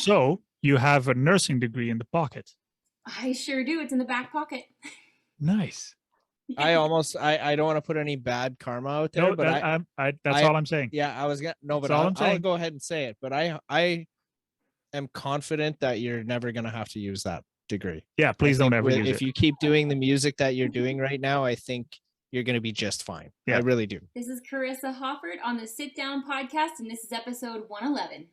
So you have a nursing degree in the pocket. I sure do. It's in the back pocket. Nice. I don't want to put any bad karma out there, No, but that's all I'm saying. Yeah, I was gonna but all I'm saying. I'll go ahead and say it. But I am confident that you're never gonna have to use that degree. Yeah, please don't ever use it. If you keep doing the music that you're doing right now, I think you're gonna be just fine. Yeah. I really do. This is Karissa Hoffart on the Sit Down Podcast, and this is episode 111.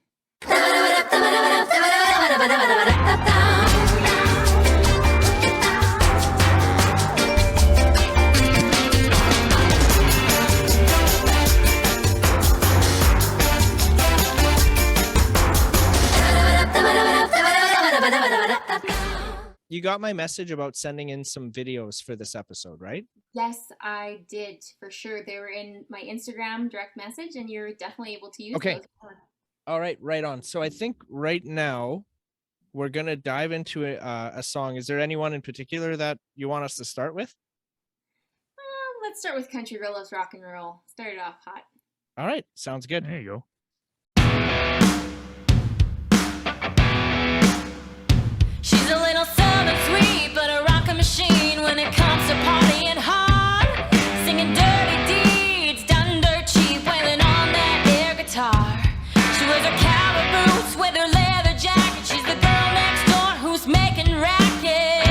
You got my message about sending in some videos for this episode, right? Yes, I did, for sure. They were in my Instagram direct message, and you're definitely able to use those. All right, right on. So I think right now we're going to dive into a song. Is there anyone in particular that you want us to start with? Let's start with Country Girl Loves Rock and Roll. Start it off hot. All right, sounds good. There you go. She's a little southern sweet, but a rockin' machine when it comes to partying hard. Singing dirty deeds, done dirt cheap, wailing on that air guitar. She wears her cowboy boots with her leather jacket. She's the girl next door who's making racket.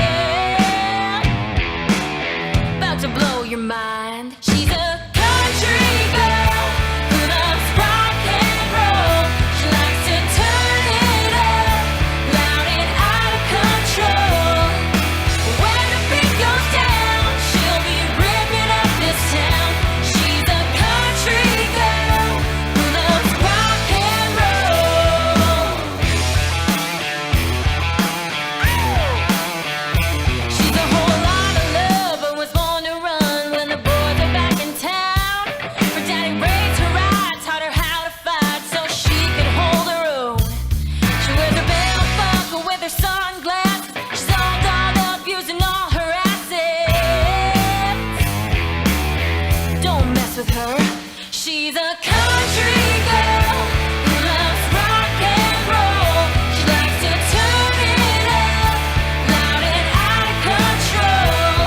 About to blow your mind. She's a country girl who loves rock and roll. She likes to turn it up, loud and out of control. When the beat goes down, she'll be ripping up this town. She's a country girl who loves rock and roll. She's a whole lot of love, but was born to run when the boys are back in town. Her daddy raised her right, taught her how to fight so she could hold her own. She wears her belt buckle with her sunglasses. She's all dolled up using all her assets. Don't mess with her. She's a country girl who loves rock and roll. She likes to turn it up, loud and out of control.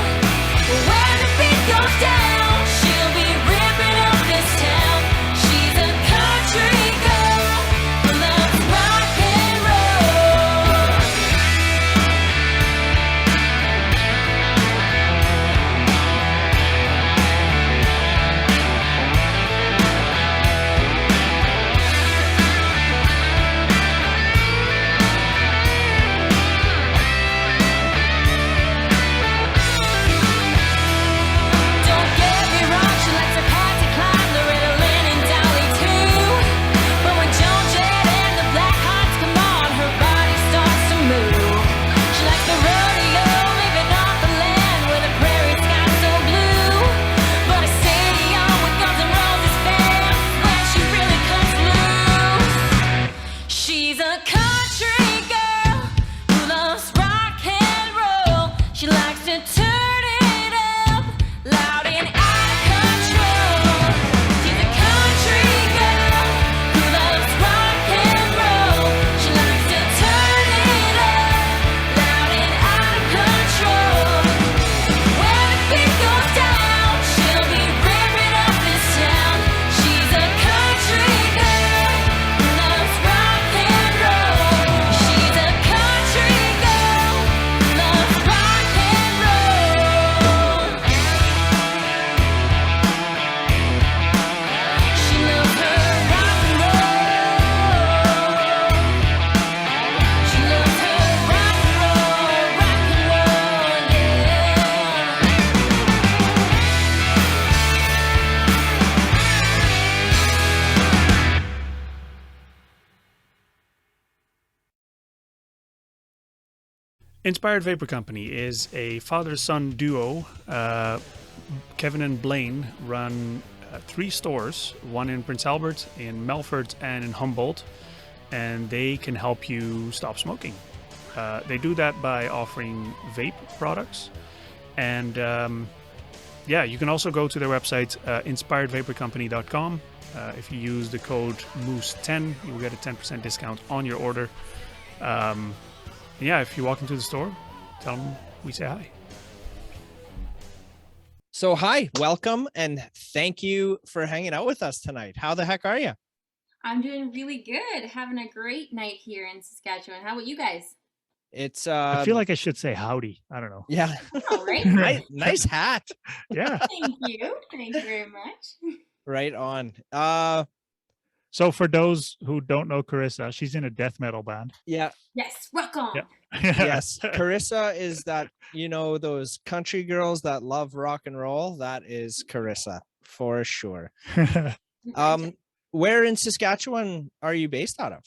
When the beat goes down, she'll be ripping up this town. She's a country girl who loves rock and roll. Don't get me wrong, she likes her Patsy Cline, Loretta Lynn, and Dolly too. But when Joan Jett and the Black Hearts come on, her body starts to move. She likes the rodeo, living off the land where the prairie sky's so blue. But a stadium with Guns N' Roses fans, where she really cuts loose. She's a country girl who loves rock and roll. She likes to turn it up, loud and out of control. She's a country girl who loves rock and roll. She likes to turn it up, loud and out of control. When the beat goes down, she'll be ripping up this town. She's a country girl who loves rock and roll. She's a country girl who loves rock and roll. She loves her rock and roll. She loves her rock and roll, yeah. Inspired Vapor Company is a father-son duo. Kevin and Blaine run 3 stores, one in Prince Albert, in Melfort, and in Humboldt, and they can help you stop smoking. They do that by offering vape products, and you can also go to their website, inspiredvaporcompany.com. If you use the code MOOSE10, you will get a 10% discount on your order. Yeah, if you walk into the store, tell them we say hi. So hi, welcome, and thank you for hanging out with us tonight. How the heck are you? I'm doing really good. Having a great night here in Saskatchewan. How about you guys? It's I feel like I should say howdy. I don't know. yeah, All right. nice hat. Yeah. Thank you. Thank you very much. Right on. So for those who don't know Karissa, she's in a death metal band. Yeah, Yes, welcome. Yeah. yes. Carissa is that, those country girls that love rock and roll. That is Carissa for sure. Where in Saskatchewan are you based out of?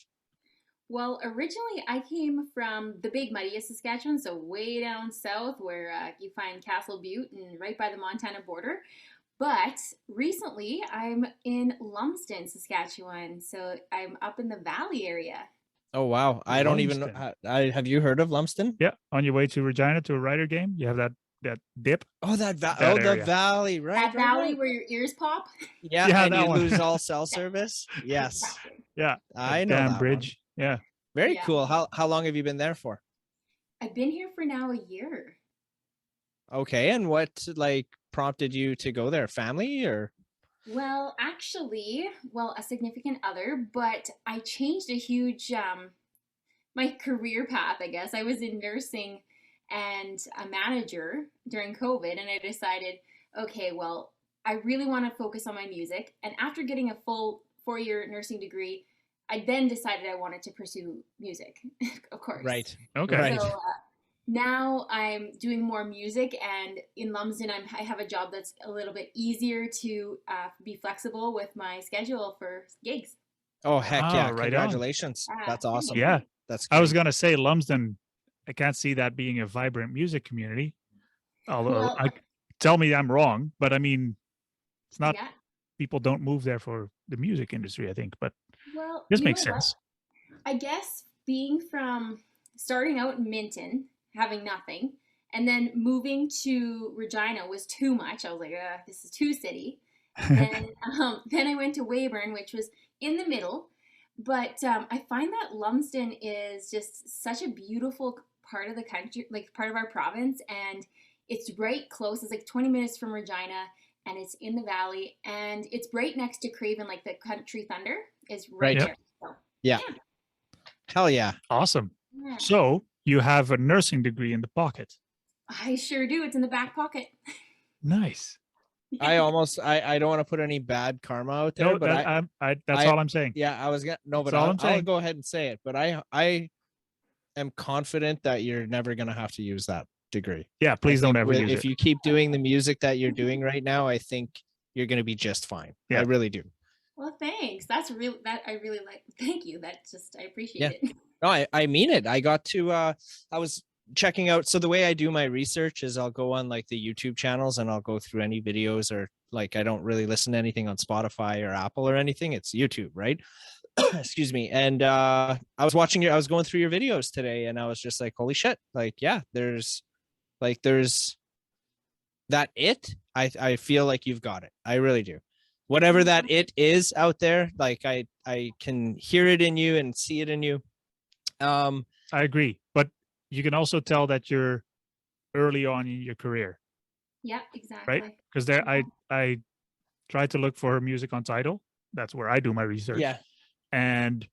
Well, originally I came from the Big Muddy of Saskatchewan, so way down south where you find Castle Butte and right by the Montana border. But recently I'm in Lumsden, Saskatchewan, so I'm up in the Valley area. Oh wow, I don't even know. Lumsden. Have you heard of Lumsden? Yeah, on your way to Regina to a Rider game, you have that dip. Oh, the area. valley, right? That valley where your ears pop. Yeah, Yeah, and that you one. lose all cell service. Yes, Exactly. Yeah, I know damn that bridge. one. Yeah. Very Yeah. cool. How long have you been there for? I've been here for now a year. Okay, and what prompted you to go there? Family or? Well, actually, a significant other, but I changed a huge my career path, I guess. I was in nursing and a manager during COVID, and I decided, okay, well, I really want to focus on my music. And after getting a full 4-year nursing degree, I then decided I wanted to pursue music, of course. Right. Okay. Right. So now I'm doing more music, and in Lumsden, I have a job that's a little bit easier to be flexible with my schedule for gigs. Oh heck yeah! right on. Congratulations. Ah, That's thank awesome. you. Yeah. That's. I was great. gonna say Lumsden. I can't see that being a vibrant music community. Although Well, tell me I'm wrong, but I mean, it's not. yeah. People don't move there for the music industry, I think, but Well, this you makes know what? sense. I guess being from starting out in Minton, having nothing, and then moving to Regina was too much. I was like, this is too city. Then I went to Weyburn, which was in the middle. But I find that Lumsden is just such a beautiful part of the country, like part of our province, and it's right close. It's like 20 minutes from Regina, and it's in the valley, and it's right next to Craven, like the Country Thunder is right Right. there. So, Yeah. Hell yeah. Awesome. yeah. So you have a nursing degree in the pocket. I sure do. It's in the back pocket. Nice. I don't want to put any bad karma out there, No, but that's all I'm saying. yeah, I was gonna no, but That's all I'm I'll saying. go ahead and say it. But I am confident that you're never gonna have to use that degree. Yeah, please don't ever use If it. you keep doing the music that you're doing right now, I think you're gonna be just fine. Yeah. I really do. Well, thanks. That's real. That I really like. Thank you. I appreciate it. No, I mean it. I got to I was checking out. So the way I do my research is I'll go on like the YouTube channels and I'll go through any videos, or like I don't really listen to anything on Spotify or Apple or anything. It's YouTube, right? Excuse me. And I was going through your videos today and I was just like, holy shit. Like, yeah, there's that it. I feel like you've got it. I really do. Whatever that it is out there, like I can hear it in you and see it in you. I agree, but you can also tell that you're early on in your career, Yeah, exactly. because I tried to look for music on Tidal. That's where I do my research. Yeah. And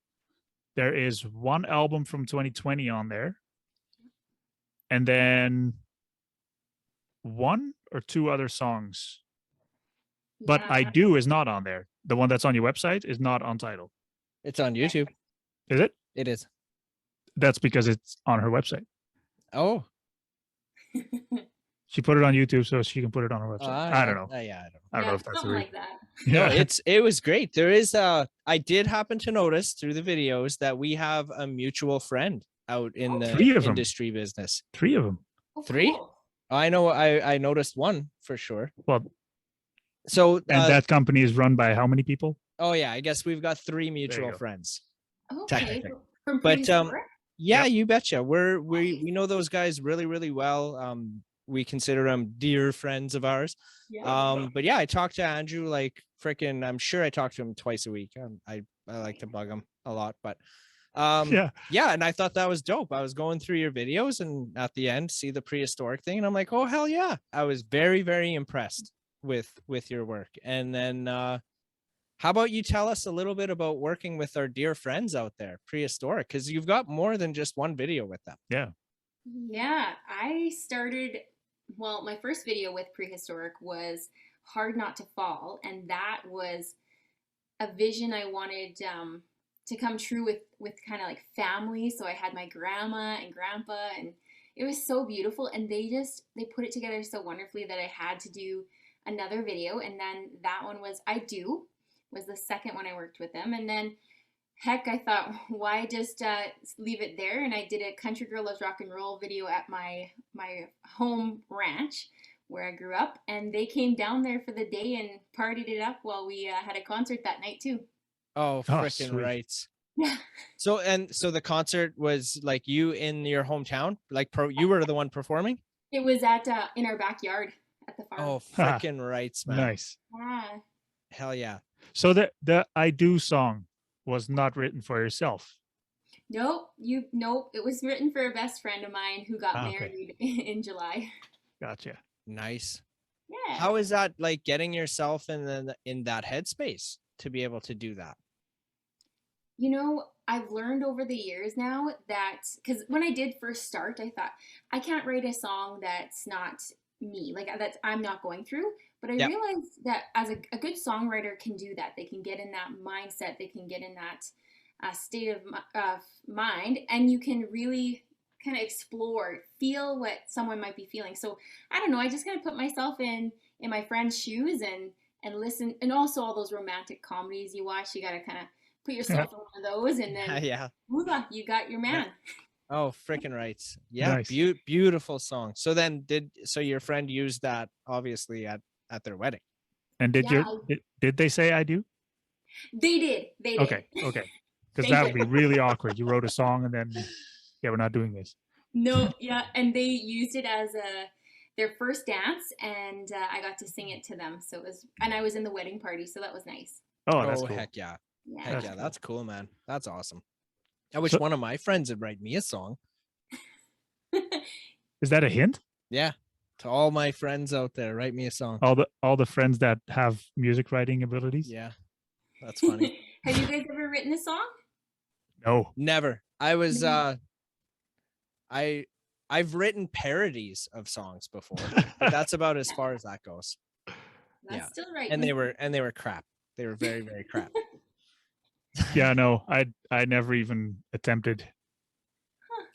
there is one album from 2020 on there, and then one or two other songs. But Yeah. I Do is not on there. The one that's on your website is not on Tidal. It's on YouTube. Is it? It is. That's because it's on her website. Oh, She put it on YouTube so she can put it on her website. I don't know. Yeah, I don't know. I don't Yeah, know if that's the something reason. like that. No, Yeah. it was great. There is I did happen to notice through the videos that we have a mutual friend out in the 3 of 'em. industry business. 3 of them. Oh, 3? cool. I know I noticed one for sure. Well, So and that company is run by how many people? oh yeah, I guess we've got 3 mutual go. friends. Okay. Technically. From But, previous work? Yeah, Yep. you betcha. We Nice. know those guys really, really well. We consider them dear friends of ours. Yeah. But yeah, I talked to Andrew like freaking. I'm sure I talked to him twice a week. I like to bug him a lot, but Yeah. Yeah, and I thought that was dope. I was going through your videos and at the end see the prehistoric thing, and I'm like, oh hell yeah. I was very, very impressed with your work. And then how about you tell us a little bit about working with our dear friends out there, Prehistoric, because you've got more than just one video with them. Yeah. Yeah, I started, well, my first video with Prehistoric was Hard Not to Fall, and that was a vision I wanted to come true with kind of like family. So I had my grandma and grandpa, and it was so beautiful, and they put it together so wonderfully that I had to do another video. And then that one was I Do, was the second one I worked with them. And then heck, I thought, why just leave it there? And I did a Country Girl Loves Rock and Roll video at my home ranch where I grew up, and they came down there for the day and partied it up while we had a concert that night too. Oh, freaking sweet. right. Yeah. So the concert was like you in your hometown, like you were the one performing. It was at in our backyard at the farm. Oh, freaking rights, man. Nice. Yeah. Hell yeah. So the I Do song was not written for yourself. Nope. It was written for a best friend of mine who got Okay. married in July. Gotcha. Nice. Yeah. How is that like getting yourself in that headspace to be able to do that? You know, I've learned over the years now that, because when I did first start, I thought, I can't write a song that's not me, like that I'm not going through. But I Yep. realized that as a good songwriter can do that. They can get in that mindset, they can get in that state of mind, and you can really kind of explore, feel what someone might be feeling. So I don't know, I just kind of put myself in my friend's shoes and listen, and also all those romantic comedies you watch, you got to kind of put yourself in one of those, and then Yeah. voila, you got your man. Oh, freaking rights. Yeah. Nice. Beautiful song. So then so your friend used that obviously at their wedding. And Yeah. did they say I do? They did. Okay. Because that would be really awkward. You wrote a song and then, yeah, we're not doing this. No, yeah, and they used it as their first dance, and I got to sing it to them. So it was, and I was in the wedding party, so that was nice. Oh, that's cool. Heck yeah. Yeah. Heck That's yeah. cool. That's cool, man. That's awesome. I wish So- one of my friends would write me a song. Is that a hint? Yeah. To all my friends out there, write me a song. All the friends that have music writing abilities? Yeah. That's funny. Have you guys ever written a song? No. Never. I was I've written parodies of songs before. But that's about as far as that goes. That's Yeah. still right. And they were crap. They were very, very crap. Yeah, no. I never even attempted.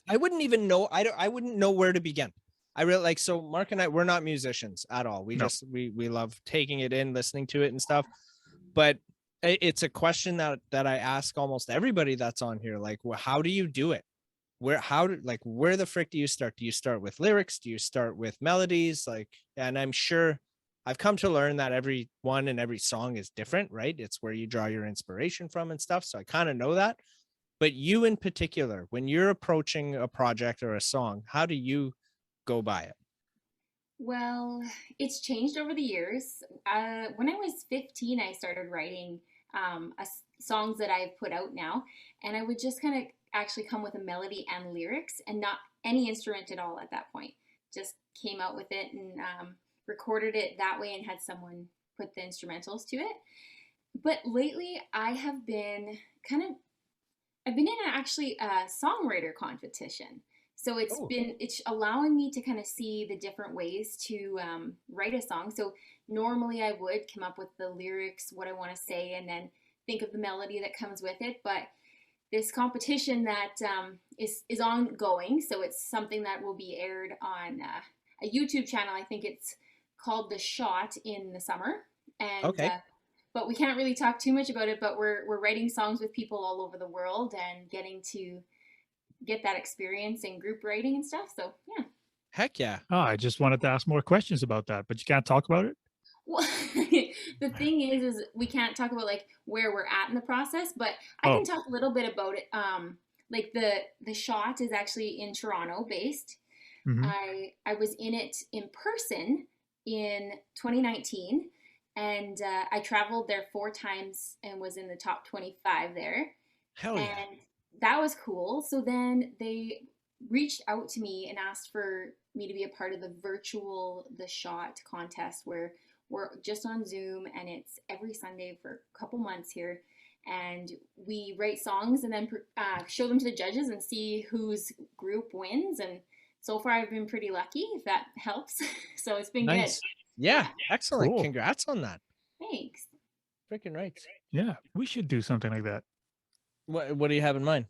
I wouldn't even know. I wouldn't know where to begin. I really like, so Mark and I, we're not musicians at all. We No. just, we love taking it in, listening to it and stuff. But it's a question that I ask almost everybody that's on here. Like, well, how do you do it? Where the frick do you start? Do you start with lyrics? Do you start with melodies? Like, and I'm sure I've come to learn that every one and every song is different, right? It's where you draw your inspiration from and stuff. So I kind of know that. But you in particular, when you're approaching a project or a song, how do you go by it? Well, it's changed over the years. When I was 15, I started writing songs that I've put out now, and I would just kind of actually come with a melody and lyrics and not any instrument at all at that point. Just came out with it and recorded it that way and had someone put the instrumentals to it. But lately, I've been in actually a songwriter competition. So it's allowing me to kind of see the different ways to write a song. So normally I would come up with the lyrics, what I want to say, and then think of the melody that comes with it. But this competition that is ongoing, so it's something that will be aired on a YouTube channel. I think it's called The Shot in the summer. And Okay. but we can't really talk too much about it. But we're writing songs with people all over the world and getting to get that experience in group writing and stuff. So yeah. Heck yeah. Oh, I just wanted to ask more questions about that, but you can't talk about it? Well, the thing is we can't talk about like where we're at in the process, but I can talk a little bit about it. Like the Shot is actually in Toronto based. Mhm. I was in it in person in 2019, and I traveled there 4 times and was in the top 25 there. Hell yeah. And that was cool. So then they reached out to me and asked for me to be a part of the virtual The Shot contest, where we're just on Zoom and it's every Sunday for a couple months here. And we write songs and then show them to the judges and see whose group wins. And so far I've been pretty lucky, if that helps. So it's been Nice. good. Yeah, excellent. Cool. Congrats on that. Thanks. Freaking right. Yeah, we should do something like that. What do you have in mind?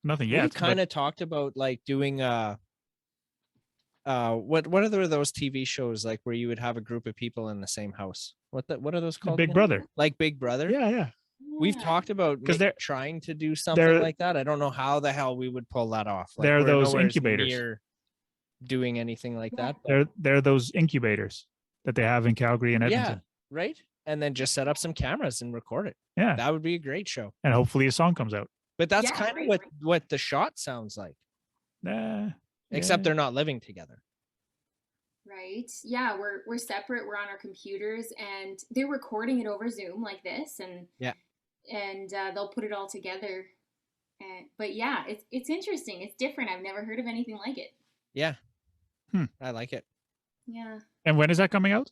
Nothing We yet. kind of talked about like doing what are those TV shows like where you would have a group of people in the same house? What are those called? Big again? Brother. Like Big Brother? Yeah. We've Yeah. talked about 'Cause they're- trying to do something they're- like that. I don't know how the hell we would pull that off. Like, They're we're those nowhere incubators. near doing anything like Yeah. that. but- They're those incubators that they have in Calgary and yeah, Edmonton. right. And then just set up some cameras and record it. Yeah. That would be a great show. And hopefully a song comes out. But that's Yeah, kind of right. what The Shot sounds like, except Yeah. they're not living together. Right. Yeah, we're separate. We're on our computers, and they're recording it over Zoom like this, and Yeah. and they'll put it all together. But yeah, it's interesting. It's different. I've never heard of anything like it. Yeah. Hmm. I like it. Yeah, And when is that coming out?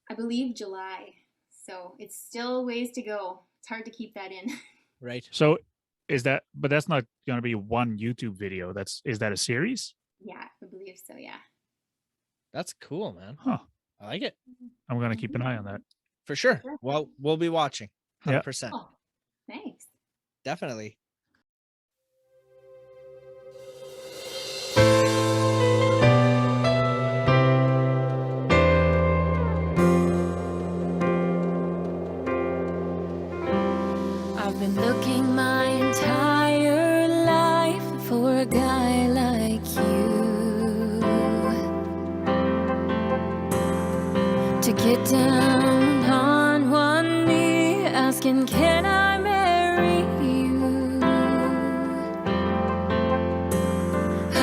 I believe July. So it's still ways to go. It's hard to keep that in. Right. So but that's not going to be one YouTube video. Is that a series? Yeah, I believe so. Yeah. That's cool, man. Huh. I like it. I'm going to keep an eye on that. For sure. Sure. Well, we'll be watching. Yeah. 100%. Oh, thanks. Definitely. I've been looking my entire life for a guy like you to get down on one knee asking, can I marry you?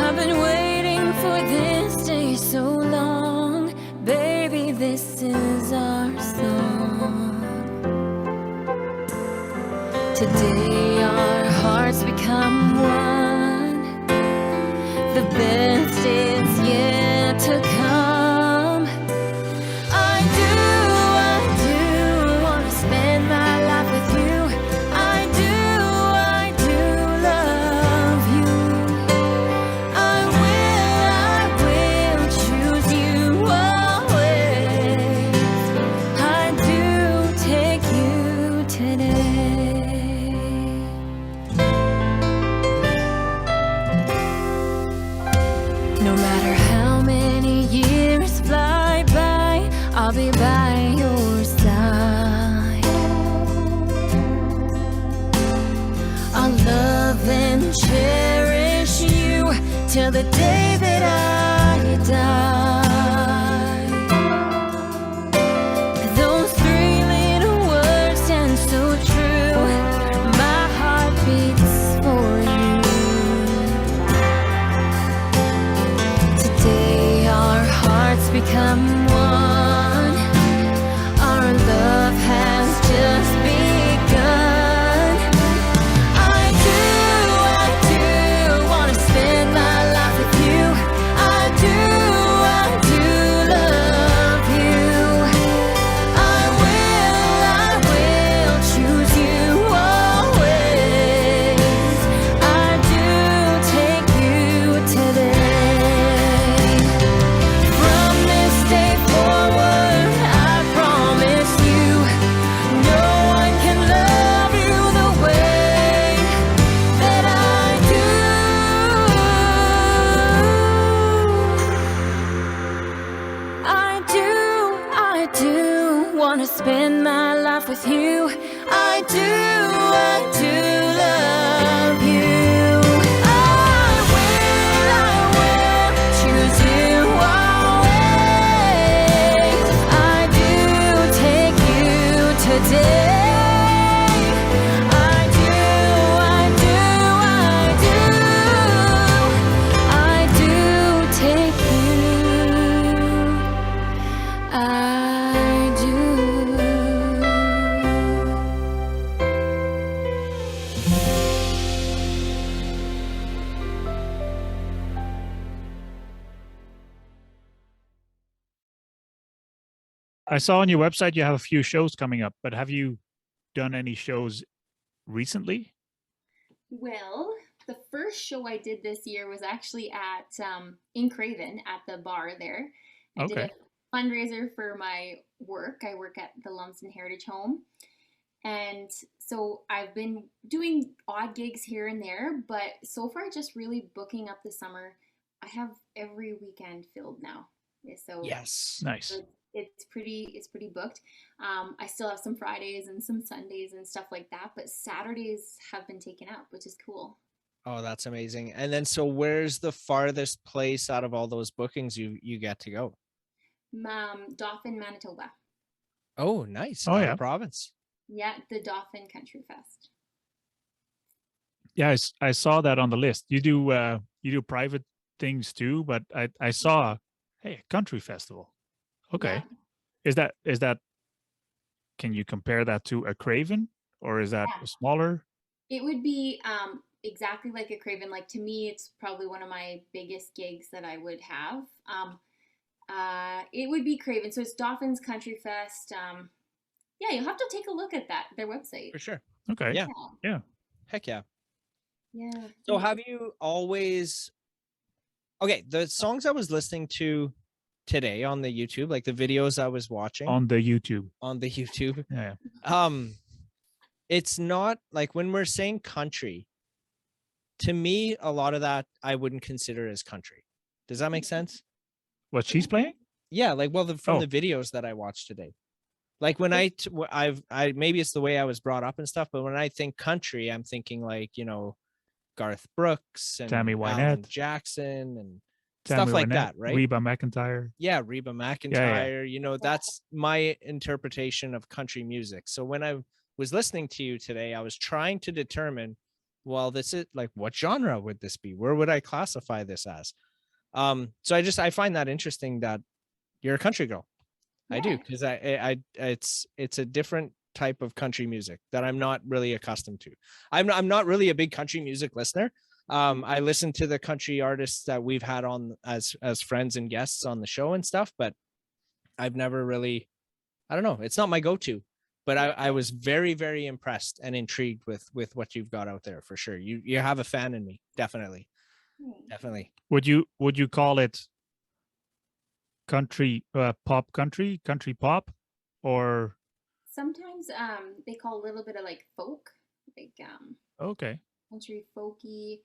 I've been waiting for this day so long, baby, this is our song. Today our hearts become one. The best is yet to come. I do want to spend my life with you. I do love you. I will choose you always. I do take you today. No matter how many years fly by, I'll be by your side. I'll love and cherish you till the day that I die. Those three little words stand so true. My heart beats for you. Today our hearts become one. Our love has just begun. I do want to spend my life with you. I do love you. I will choose you always. I do take you today. From this day forward, I promise you, no one can love you the way that I do. I do want to spend my life with you. I do love you. I will choose you always. I do take you today. I do take you. I do. I saw on your website you have a few shows coming up, but have you done any shows recently? Well, the first show I did this year was actually at in Craven at the bar there. I did Okay. a fundraiser for my work. I work at the Lumsden Heritage Home. And so I've been doing odd gigs here and there, but so far just really booking up the summer. I have every weekend filled now. So Yes. Nice. it's pretty booked. I still have some Fridays and some Sundays and stuff like that, but Saturdays have been taken up, which is cool. Oh, that's amazing. And then so where's the farthest place out of all those bookings you get to go? Dolphin, Manitoba. Oh, nice. Oh, Out yeah. of province. Yeah, the Dolphin Country Fest. Yeah, I saw that on the list. You do private things too, but I saw, hey, country festival. Okay. Yeah. Is that can you compare that to a Craven, or is that Yeah. smaller? It would be exactly like a Craven. Like to me, it's probably one of my biggest gigs that I would have. It would be Craven. So it's Dolphins Country Fest. Yeah, you'll have to take a look at their website. For sure. Okay. Yeah. Yeah. Heck yeah. Yeah. So have you always okay, the songs I was listening to today on the YouTube, like the videos I was watching On the YouTube. on the YouTube, Yeah. it's not like when we're saying country, to me, a lot of that I wouldn't consider as country. Does that make sense? What she's playing? Yeah, like well, from Oh. the videos that I watched today. Like when I maybe it's the way I was brought up and stuff, but when I think country, I'm thinking like, Garth Brooks and Tammy Alan Wynette. Jackson and Tammy stuff like Wynette, that, right? Reba McEntire. Yeah, Reba McEntire, that's my interpretation of country music. So when I was listening to you today, I was trying to determine, well, this is like, what genre would this be? Where would I classify this as? So I find that interesting that you're a country girl. I do, because it's a different type of country music that I'm not really accustomed to. I'm not really a big country music listener. I listen to the country artists that we've had on as friends and guests on the show and stuff, but I've never really, I don't know, it's not my go-to. But I was very, very impressed and intrigued with what you've got out there for sure. You have a fan in me, definitely. Definitely. Would you call it country country pop, or Sometimes they call a little bit of like folk, like okay. country folky.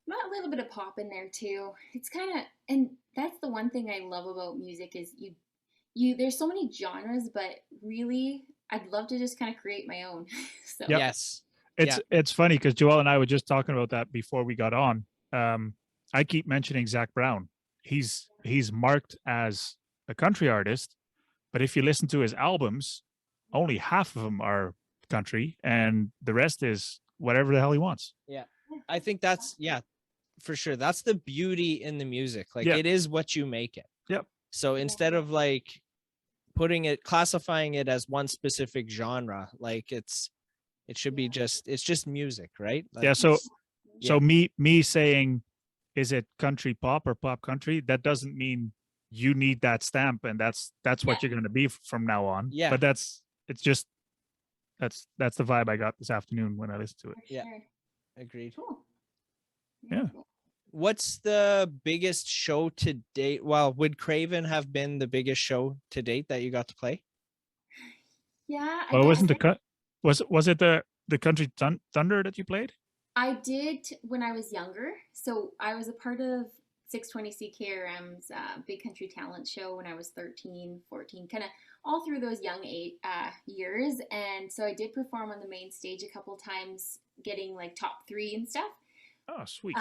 Not a little bit of pop in there too. It's kind of, and that's the one thing I love about music is you there's so many genres, but really I'd love to just kind of create my own. So Yep. Yes. It's funny because Joel and I were just talking about that before we got on. I keep mentioning Zach Brown. He's marked as a country artist, but if you listen to his albums, only half of them are country, and the rest is whatever the hell he wants. Yeah. I think that's, for sure. That's the beauty in the music. Like Yeah. it is what you make it. Yep. So instead of like classifying it as one specific genre, like it should be it's just music, right? Like Yeah. So Yeah. me saying, is it country pop or pop country? That doesn't mean you need that stamp, and that's what you're going to be from now on. Yeah. But that's the vibe I got this afternoon when I listened to it. for Yeah. sure. Agreed. Cool. Yeah. Cool. What's the biggest show to date? Well, would Craven have been the biggest show to date that you got to play? Yeah. Well, wasn't guess was it the country thunder that you played? I did when I was younger. So I was a part of 620 CKRM's Big Country Talent Show when I was 13, 14, kind of all through those young years. And so I did perform on the main stage a couple times, getting like top 3 and stuff. Oh, sweet.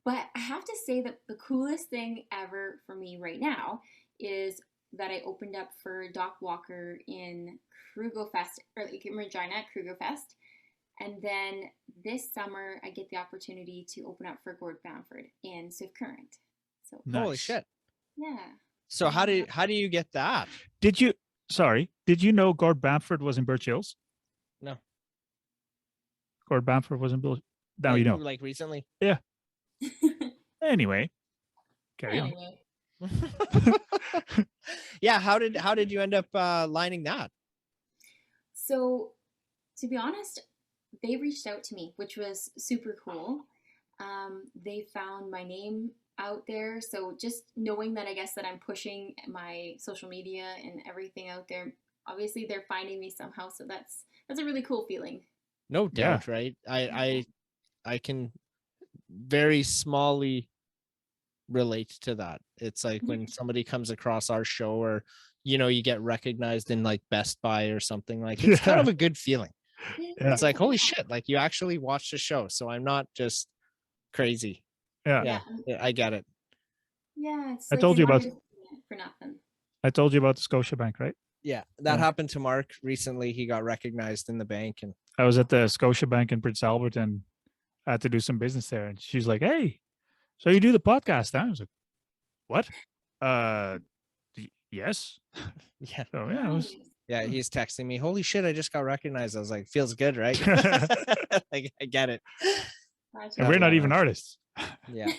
But I have to say that the coolest thing ever for me right now is that I opened up for Doc Walker in Krugofest, or like in Regina at Krugofest. And then this summer, I get the opportunity to open up for Gord Bamford in Swift Current. So Nice. Holy shit. yeah. So how do you get that? Did you know Gord Bamford was in Birch Hills? No. Gord Bamford was in Birch. Now you know. Like recently? Anyway, carry on. Anyway, Yeah. How did you end up lining that? So, to be honest, they reached out to me, which was super cool. They found my name out there. So just knowing that, I guess that I'm pushing my social media and everything out there, obviously they're finding me somehow. So that's a really cool feeling. No Yeah. doubt, right? I can very smallly relate to that. It's like when somebody comes across our show, or you get recognized in like Best Buy or something, like it's kind of a good feeling. Yeah. It's like, holy shit, like you actually watched the show, so I'm not just crazy. Yeah. Yeah, I get it. Yeah, it's I like told you're you not about- just doing it for nothing. I told you about the Scotiabank, right? Yeah, that Yeah. happened to Mark recently. He got recognized in the bank, and I was at the Scotiabank in Prince Albert and I had to do some business there. And she's like, "Hey, so you do the podcast, huh?" I was like, "What? Yes." yeah, So yeah, it was. yeah, he's texting me, holy shit, I just got recognized. I was like, feels good, right? Like, I get it. And we're not even artists. Yeah.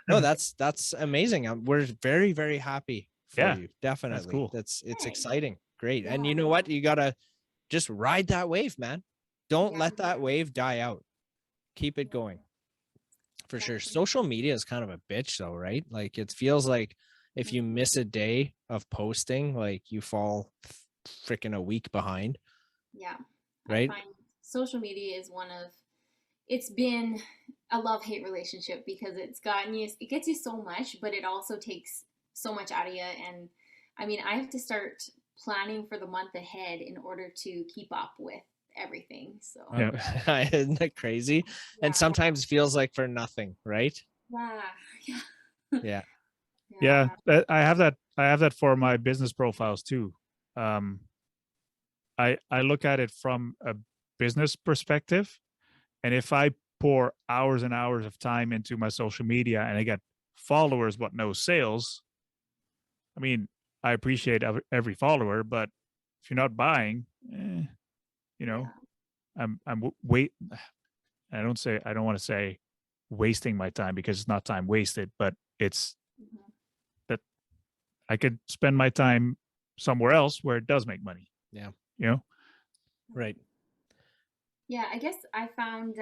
No, that's amazing. We're very, very happy for Yeah, you. Definitely. cool. It's Thanks. exciting. Great. And Yeah. you know what? You gotta just ride that wave, man. Don't Yeah. let that wave die out. Keep it going. For sure. Definitely. Social media is kind of a bitch though, right? Like it feels like if you miss a day of posting, like you fall freaking a week behind. Yeah. Right? I find social media is it's been a love-hate relationship because it gets you so much, but it also takes so much out of you. And I mean, I have to start planning for the month ahead in order to keep up with everything. So Yeah. Isn't that crazy? And Yeah. sometimes feels like for nothing, right? Yeah. Yeah. Yeah, I have that. I have that for my business profiles too. I look at it from a business perspective, and if I pour hours and hours of time into my social media and I get followers but no sales, I mean, I appreciate every follower, but if you're not buying, you know, I'm wait. I don't want to say wasting my time because it's not time wasted, but it's Mhm. that I could spend my time somewhere else where it does make money. Yeah. You know? Right. Yeah, I guess I found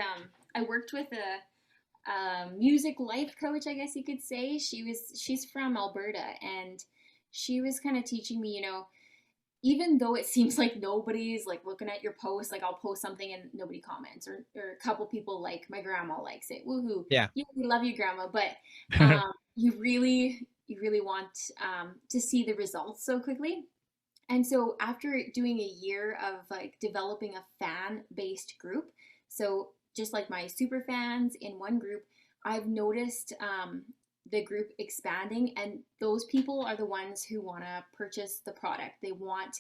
I worked with a music life coach, I guess you could say. She's from Alberta, and she was kind of teaching me, even though it seems like nobody's like looking at your post, like I'll post something and nobody comments, or a couple people, like my grandma likes it, woohoo, Yeah. we love you, grandma, but you really want to see the results so quickly. And so after doing a year of like developing a fan-based group, so just like my super fans in one group, I've noticed the group expanding, and those people are the ones who want to purchase the product. They want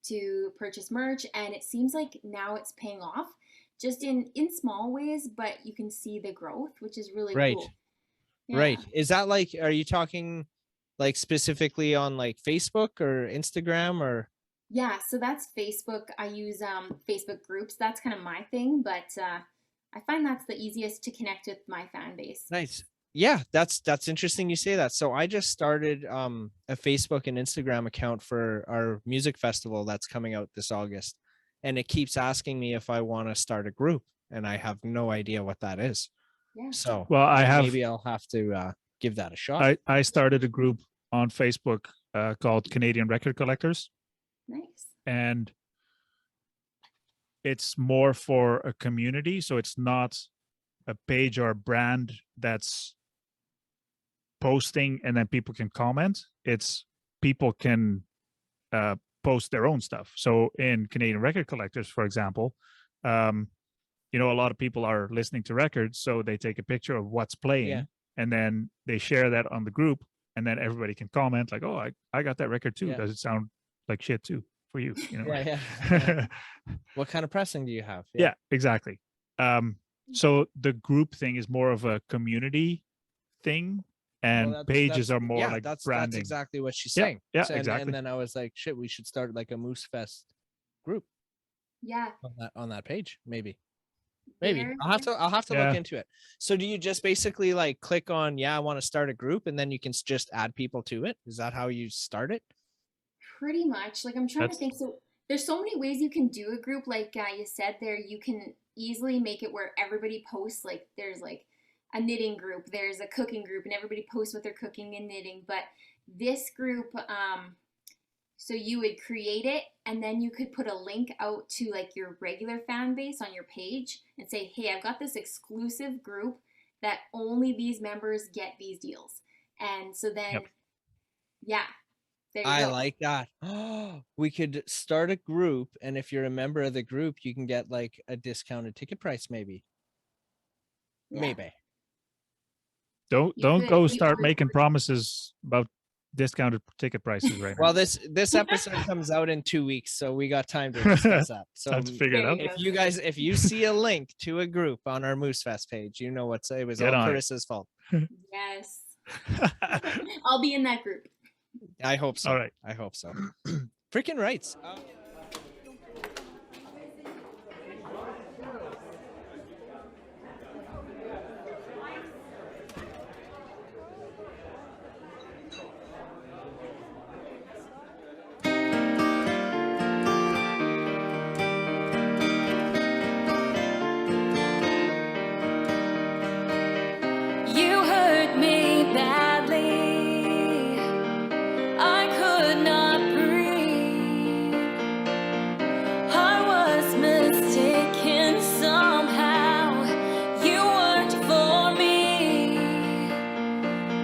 to purchase merch, and it seems like now it's paying off just in small ways, but you can see the growth, which is really Right. cool. Right. Yeah. Is that like, are you talking like specifically on like Facebook or Instagram or? Yeah, so that's Facebook. I use Facebook groups. That's kind of my thing, but I find that's the easiest to connect with my fan base. Nice. Yeah, that's interesting you say that. So I just started a Facebook and Instagram account for our music festival that's coming out this August. And it keeps asking me if I want to start a group, and I have no idea what that is. Yeah. So Well, maybe I'll have to give that a shot. I started a group on Facebook called Canadian Record Collectors, Nice. and it's more for a community. So it's not a page or a brand that's posting and then people can comment. It's people can post their own stuff. So in Canadian Record Collectors, for example, a lot of people are listening to records, so they take a picture of what's playing and then they share that on the group, and then everybody can comment like, oh, I got that record too. Does it sound like shit too for you? Yeah. What kind of pressing do you have? Yeah, exactly. So the group thing is more of a community thing, and pages are more like that's branding. That's exactly what she's saying. Yeah, So, exactly. And then I was like, shit, we should start like a Moose Fest group Yeah. on that page, maybe. Maybe bigger. I'll have to Yeah. look into it. So do you just basically like click on, I want to start a group, and then you can just add people to it? Is that how you start it? Pretty much. Like I'm trying to That's think. So there's so many ways you can do a group. Like you said there, you can easily make it where everybody posts. Like there's like a knitting group, there's a cooking group, and everybody posts what they're cooking and knitting. But this group, so you would create it, and then you could put a link out to like your regular fan base on your page and say, hey, I've got this exclusive group that only these members get these deals. And so then, Yep. yeah, there you I go. like that. We could start a group, and if you're a member of the group, you can get like a discounted ticket price, maybe. Yeah. Maybe. don't You don't could- go you start could- making promises about discounted ticket prices right now. Well, this episode comes out in 2 weeks, so we got time to discuss that. So Time to figure it There out. you go. if you see a link to a group on our Moose Fest page, you know what's it was Get all on it. Carissa's fault. Yes. I'll be in that group. I hope so. All right. I hope so. Freaking rights. You hurt me badly. I could not breathe. I was mistaken somehow. You weren't for me.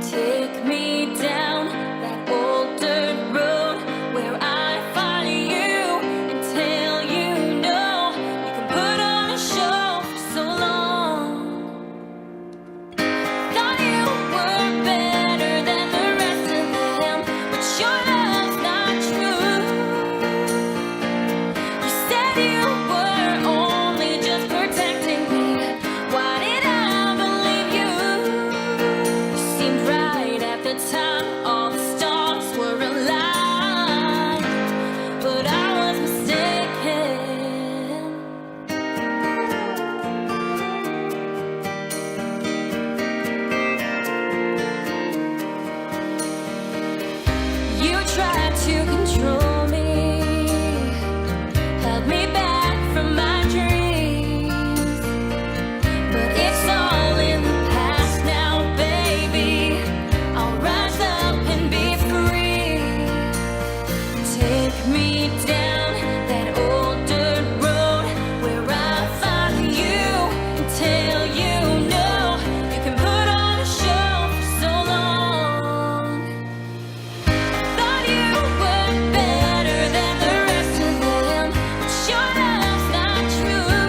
Take me down that old dirt road where I find you and tell you no. You can put on a show for so long. Thought you were better than the rest of them, but your love's not true. You said you were only just protecting me. Why did I believe you? You seemed right at the time, all the stars were aligned, but I was mistaken. You tried to control me, held me back from my dreams, but it's all in the past now, baby. I'll rise up and be free. Take me down that old dirt road where I find you and tell you no. You can put on a show for so long. Thought you were better than the rest of them, but your love's not true.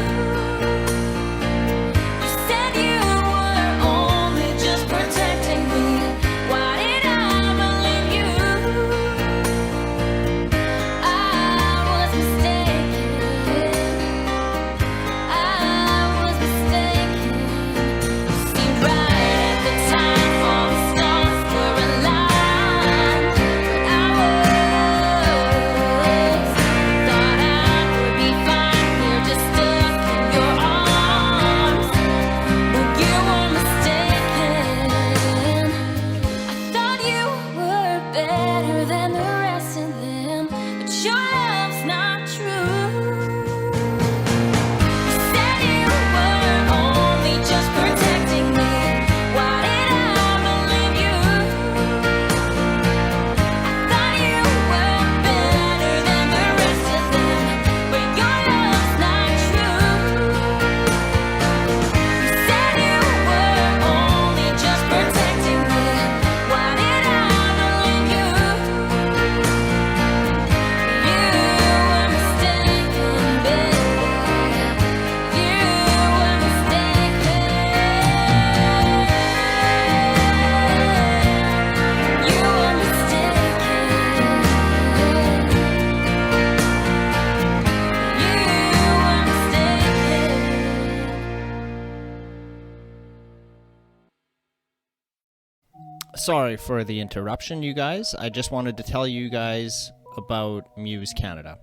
You said you were only just protecting me. Why did I believe you? I was mistaken. I was mistaken. You seemed right at the time, all the stars were aligned, but I thought I would be fine here, just stuck in your arms. But you were mistaken. I thought you were better than the rest of them, but your love's not true. You said you were only just protecting me. Why did I believe you? I thought you were better than the rest of them, but your love's not true. You said you were only just protecting me. Why did I believe you? You were mistaken, baby. You were mistaken. You were Sorry for the interruption, you guys. I just wanted to tell you guys about Muse Canada.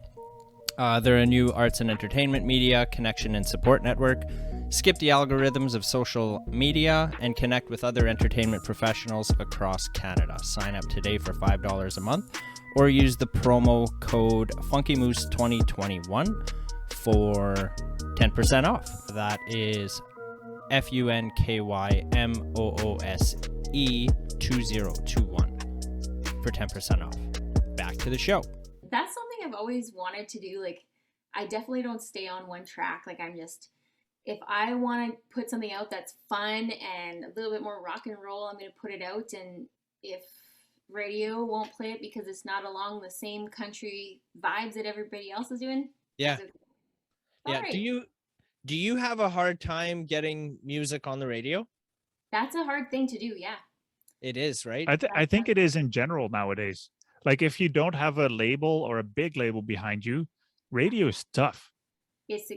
They're a new arts and entertainment media connection and support network Skip the algorithms of social media and connect with other entertainment professionals across Canada. Sign up today for $5 a month or use the promo code FunkyMoose2021 for 10% off. That is FUNKYMOOSE2021 for 10% off. Back to the show. That's something I've always wanted to do. Like, I definitely don't stay on one track. Like, if I want to put something out that's fun and a little bit more rock and roll, I'm going to put it out. And if radio won't play it because it's not along the same country vibes that everybody else is doing. Yeah. All right. Do you have a hard time getting music on the radio? That's a hard thing to do. Yeah. It is, right? I think it is in general nowadays. Like if you don't have a label or a big label behind you, radio is tough.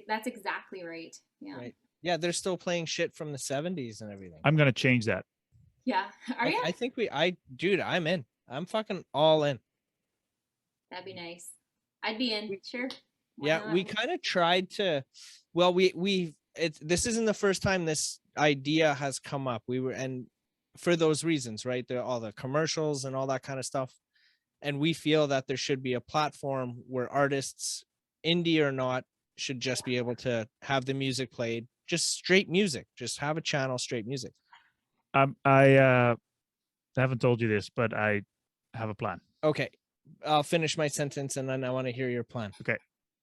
That's exactly right. Yeah. Right. Yeah, they're still playing shit from the 70s and everything. I'm going to change that. Yeah. Are you? I think dude, I'm in. I'm fucking all in. That'd be nice. I'd be in. Sure. Why Yeah, not? we kind of tried to, well, this isn't the first time this idea has come up. And for those reasons, right? All the commercials and all that kind of stuff. And we feel that there should be a platform where artists, indie or not, should just be able to have the music played, just straight music, just have a channel, straight music. I haven't told you this, but I have a plan. Okay. I'll finish my sentence and then I want to hear your plan. Okay.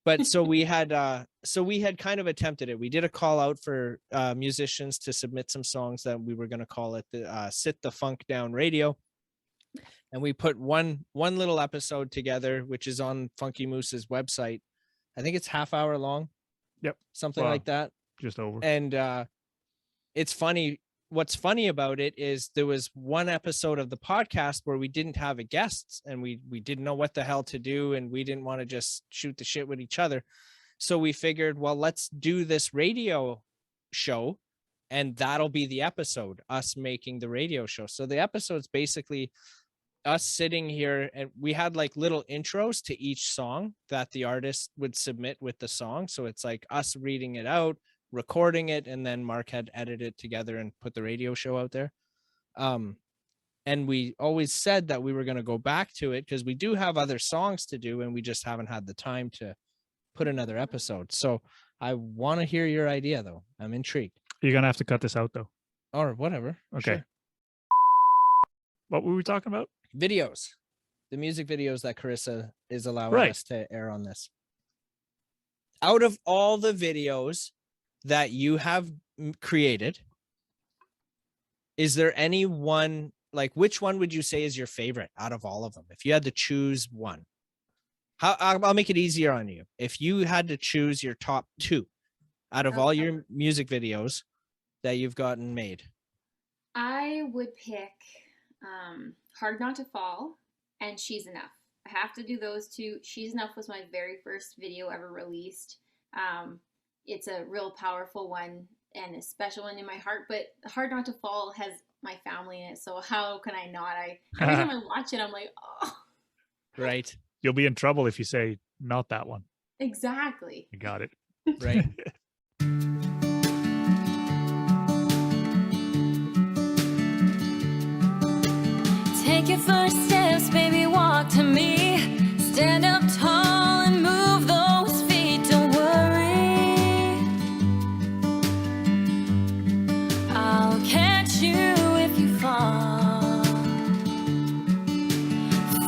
But so we had kind of attempted it. We did a call out for musicians to submit some songs that we were going to call it the Sit the Funk Down Radio. And we put one little episode together, which is on Funky Moose's website. I think it's half hour long. Yep. Something like that. Just over. And it's funny. What's funny about it is there was one episode of the podcast where we didn't have a guest and we didn't know what the hell to do. And we didn't want to just shoot the shit with each other. So we figured, well, let's do this radio show and that'll be the episode, us making the radio show. So the episode's basically us sitting here and we had like little intros to each song that the artist would submit with the song. So it's like us reading it out, recording it, and then Mark had edited it together and put the radio show out there. And we always said that we were going to go back to it because we do have other songs to do and we just haven't had the time to put another episode. So I want to hear your idea though. I'm intrigued. You're going to have to cut this out though. Or whatever. Okay. Sure. What were we talking about? Videos, the music videos that Karissa is allowing us to air on this. Out of all the videos that you have created, is there any one, like which one would you say is your favorite out of all of them? If you had to choose one, I'll make it easier on you. If you had to choose your top two out of all your music videos that you've gotten made. I would pick Hard Not to Fall and She's Enough. I have to do those two. She's Enough was my very first video ever released. It's a real powerful one and a special one in my heart, but Hard Not to Fall has my family in it, so how can I not? Every time I watch it, I'm like, oh. Right. You'll be in trouble if you say not that one. Exactly. You got it. Right. Take your first steps, baby, walk to me. Stand up tall and move those feet, don't worry. I'll catch you if you fall.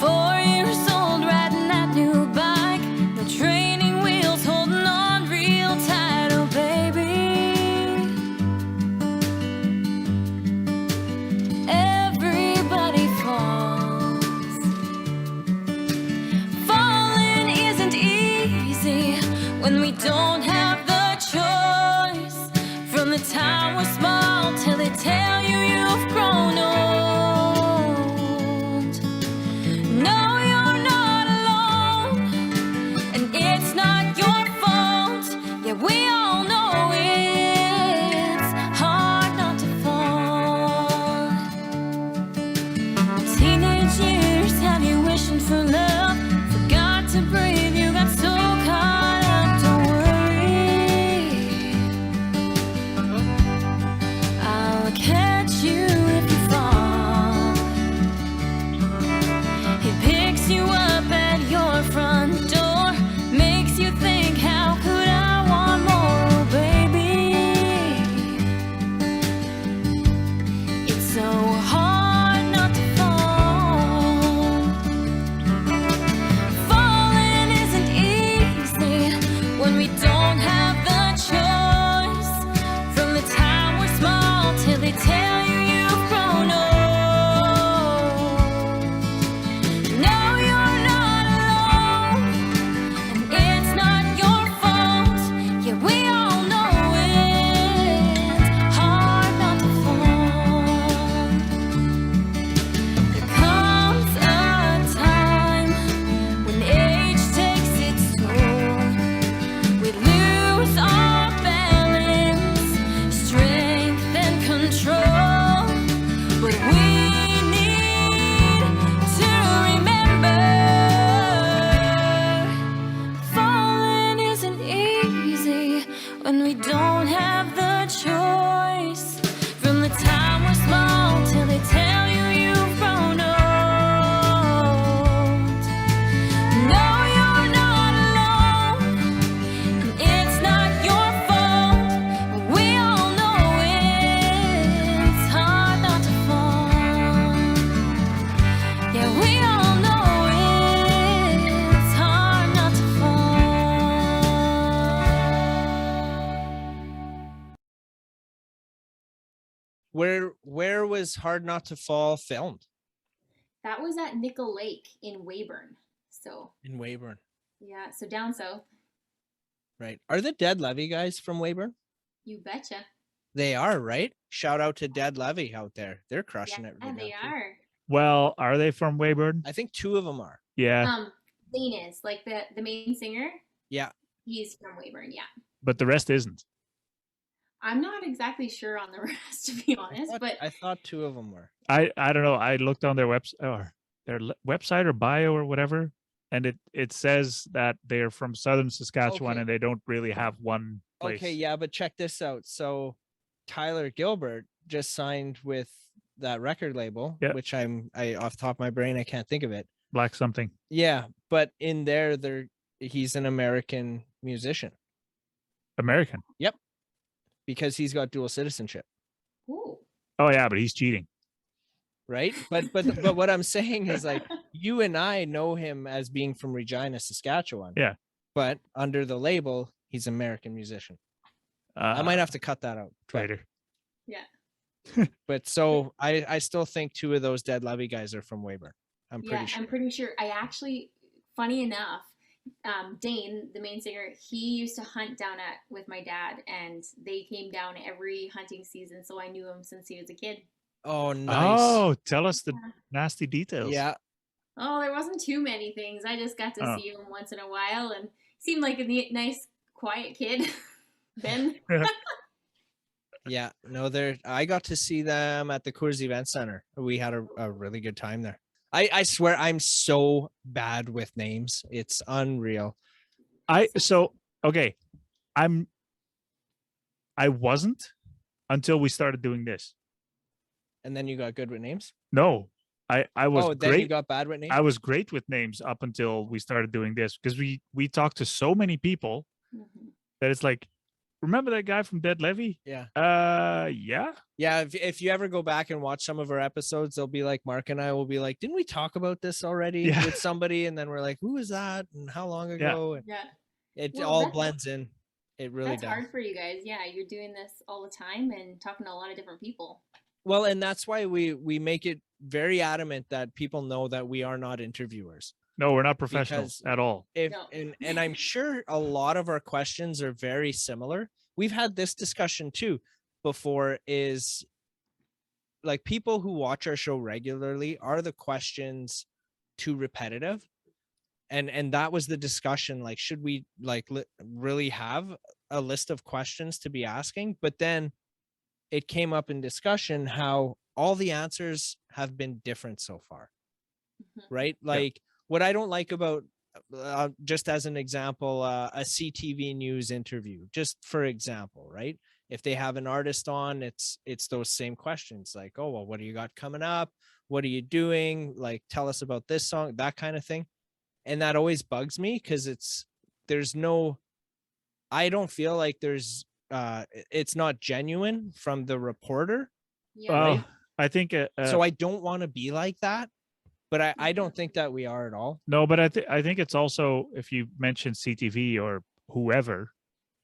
4 years old, riding that new bike. No training wheels, holding on real tight, oh baby. Everybody falls. Falling isn't easy when we don't have the choice. From the time we're small till they tell you you've grown old. No, you're not alone, and it's not your fault. Yeah, we all know it's hard not to fall. Teenage years have you wishing for love, forgot to breathe, you got so caught up, don't worry. Where was Hard Not to Fall filmed? That was at Nickel Lake in Weyburn. So In Weyburn. yeah, so down south. Right. Are the Dead Levy guys from Weyburn? You betcha. They are, right? Shout out to Dead Levy out there. They're crushing it. Yeah, right they now, too. are. Well, are they from Weyburn? I think 2 of them are. Yeah, Zane is like the main singer. Yeah. He's from Weyburn. Yeah. but the rest isn't. I'm not exactly sure on the rest, to be honest, but I thought 2 of them were. I don't know. I looked on their website or bio or whatever, and it says that they're from southern Saskatchewan Okay. and they don't really have one place. Okay, yeah, but check this out. So Tyler Gilbert just signed with that record label, Yeah. which I off the top of my brain, I can't think of it. Black something. Yeah, but in there, he's an American musician American. because he's got dual citizenship, ooh. Oh yeah, but he's cheating. right? But what I'm saying is, like, you and I know him as being from Regina, Saskatchewan. Yeah. But under the label, he's an American musician. I might have to cut that out but- later. Yeah. But so I still think 2 of those Dead Levy guys are from Weyburn. I'm pretty sure. I'm pretty sure. I actually, funny enough, Dane, the main singer, he used to hunt down with my dad, and they came down every hunting season, so I knew him since he was a kid. Oh, nice. Oh, tell us the Yeah. nasty details. Yeah. Oh, there wasn't too many things. I just got to Oh. see him once in a while, and seemed like a nice, quiet kid. Ben. Yeah. No, I got to see them at the Coors Event Center. We had a really good time there. I swear I'm so bad with names. It's unreal. Okay. I wasn't until we started doing this. And then you got good with names? No. I was then you great. got bad with names? I was great with names up until we started doing this because we talked to so many people Mhm. that it's like, remember that guy from Dead Levy? Yeah. Yeah. Yeah. If you ever go back and watch some of our episodes, they'll be like, Mark and I will be like, didn't we talk about this already Yeah. with somebody? And then we're like, who is that? And how long ago? And Yeah. it Well, all that's- blends in. It really That's does. hard for you guys. Yeah, you're doing this all the time and talking to a lot of different people. Well, and that's why we make it very adamant that people know that we are not interviewers. No, we're not professionals Because at all. No. And I'm sure a lot of our questions are very similar. We've had this discussion too before, is like, people who watch our show regularly, are the questions too repetitive? And that was the discussion, like, should we really have a list of questions to be asking? But then it came up in discussion how all the answers have been different so far, Mhm. right? Like, what I don't like about, just as an example, a CTV News interview, just for example, right? If they have an artist on, it's those same questions, like, oh, well, what do you got coming up? What are you doing? Like, tell us about this song, that kind of thing. And that always bugs me because I don't feel like it's not genuine from the reporter. Yeah. Well, I think So I don't want to be like that, but I don't think that we are at all. no, but I think it's also, if you mention CTV or whoever,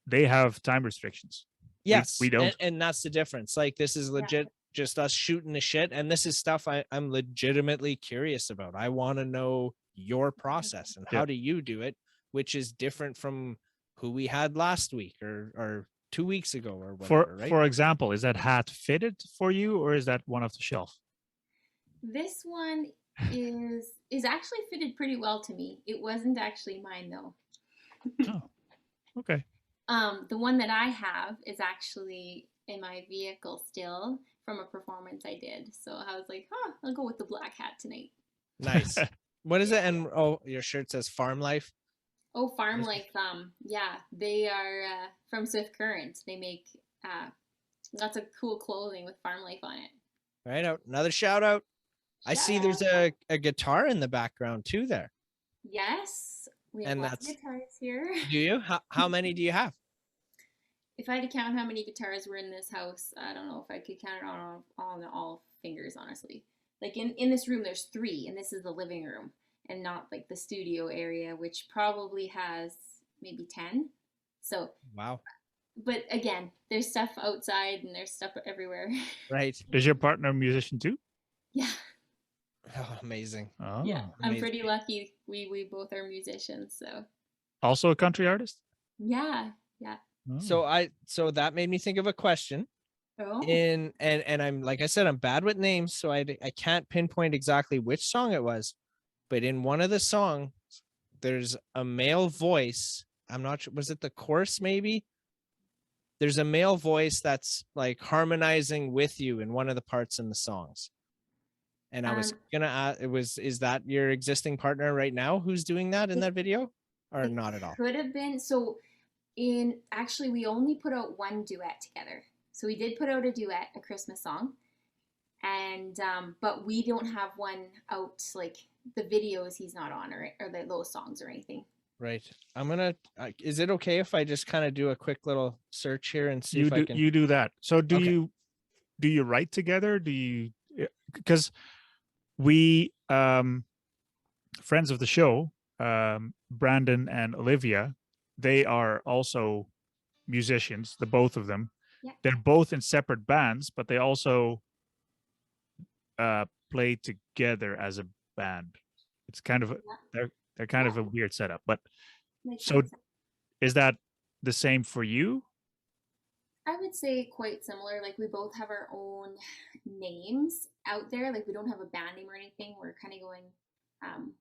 they have time restrictions. Yes, we don't. and that's the difference. Like, this is legit, just us shooting the shit, and this is stuff I'm legitimately curious about. I want to know your process and how do you do it, which is different from who we had last week or 2 weeks ago or whatever, right? For example, is that hat fitted for you or is that one off the shelf? This one is actually fitted pretty well to me. It wasn't actually mine though. Oh, okay. The one that I have is actually in my vehicle still from a performance I did. So I was like, I'll go with the black hat tonight. Nice. What is it? And your shirt says Farm Life. Oh, Farm Life. Yeah, they are from Swift Current. They make lots of cool clothing with Farm Life on it. Right out. Another shout out. I see there's a guitar in the background too there. Yes, we have And lots of that's- guitars here. Do you? How many do you have? If I had to count how many guitars were in this house, I don't know if I could count it on all fingers, honestly. Like in this room, there's 3, and this is the living room, and not like the studio area, which probably has maybe 10. So Wow. but again, there's stuff outside and there's stuff everywhere. Right. Is your partner a musician too? Yeah, Oh, amazing. Oh, yeah. I'm amazing. pretty lucky. We both are musicians, so also a country artist. yeah, yeah. Oh. So that made me think of a question. Oh, And I'm, like I said, I'm bad with names, so I can't pinpoint exactly which song it was, but in one of the songs there's a male voice. I'm not sure, was it the chorus maybe? There's a male voice that's like harmonizing with you in one of the parts in the songs. And I was gonna ask, is that your existing partner right now who's doing that in that video, or it not at all? could have been. So actually we only put out one duet together. So we did put out a duet, a Christmas song, and but we don't have one out, like the videos he's not on, or those songs or anything. Right. I'm gonna. Is it okay if I just kind of do a quick little search here and see You if I do can? you do that. So Okay. do you write together? Do you, because we friends of the show, Brandon and Olivia, they are also musicians, the both of them. Yeah. They're both in separate bands, but they also play together as a band. It's kind of they're kind of a weird setup. But Makes so sense. is that the same for you? I would say quite similar. Like we both have our own names out there. Like we don't have a band name or anything. We're kind of going